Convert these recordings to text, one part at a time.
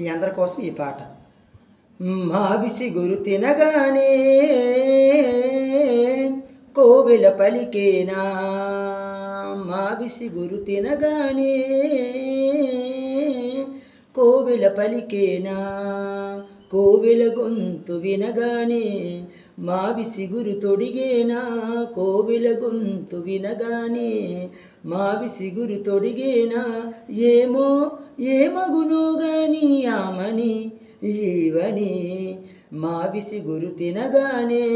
మీ అందరి కోసం ఈ పాట. మావిసి గురు తినగానే కోవెల పలికేనా, మావిసి గురు తినగానే కోవెల పలికేనా, కోవెల గొంతు వినగానే మావిసి గురు తొడిగేనా, కోవెల గొంతు వినగానే మావిసి గురు తొడిగేనా, ఏమో ఏమగునో గాని ఆమని ఈవని మావిసి గురు తినగానే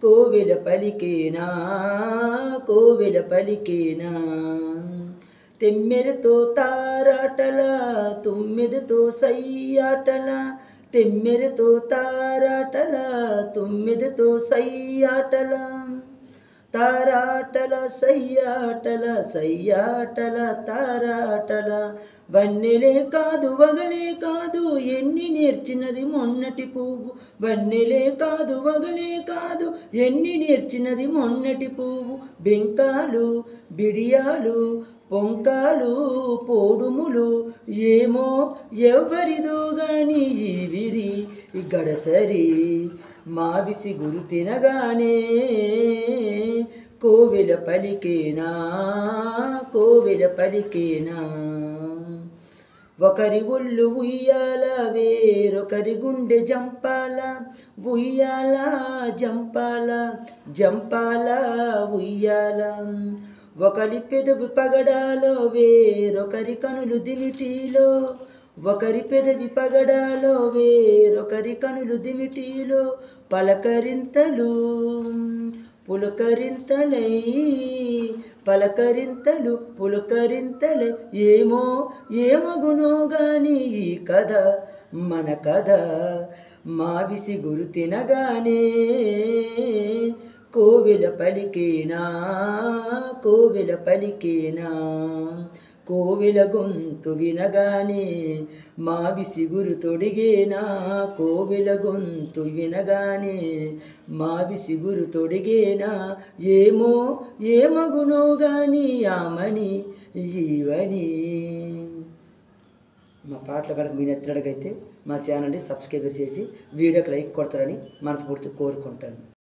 కోవెల పలికేనా, కోవెల పలికేనా. తెమ్మెరతో తారాటల తుమ్మెదతో సయ్యాటల, తెమ్మెరతో తారాటల తుమ్మెదతో సయ్యాటల, తారాటల సయ్యాటల సయ్యాటల తారాటల. వన్నెలే కాదు వగలే కాదు ఎన్ని నేర్చినది మొన్నటి పువ్వు, వన్నెలే కాదు వగలే కాదు ఎన్ని నేర్చినది మొన్నటి పువ్వు. బెంకాలు బిడియాలు పొంకాలు పోడుములు ఏమో ఎవరిదో గాని ఈ విరి గడసరి మావిసి గురు తినగానే కోవెల పలికేనా, కోవెల పలికేనా. ఒకరి ఒళ్ళు ఉయ్యాల వేరొకరి గుండె జంపాల, ఉయ్యాల జంపాల జంపాల ఉయ్యాల. ఒకరి పెదవి పగడాలో వేరొకరి కనులు దిమిటీలో, ఒకరి పెదవి పగడాలో వేరొకరి కనులు దిమిటీలో. పలకరింతలు పులకరింతలై పలకరింతలు పులకరింతలై ఏమో ఏమగునో గాని ఈ కథ మన కథ. మావిసి గురు తినగానే కోవెల పలికేనా, కోవెల పలికేనా, కోవెల గొంతు వినగానే మావిసి గురు తొడిగేనా, కోవెల గొంతు వినగానే మావిసి గురు తొడిగేనా, ఏమో ఏమగునో గాని ఆమని ఈవని. మా పాటలు కనుక మీ నచ్చినట్లయితే మా ఛానల్ని సబ్స్క్రైబ్ చేసి వీడియోకి లైక్ కొడతారని మనస్ఫూర్తి కోరుకుంటాను.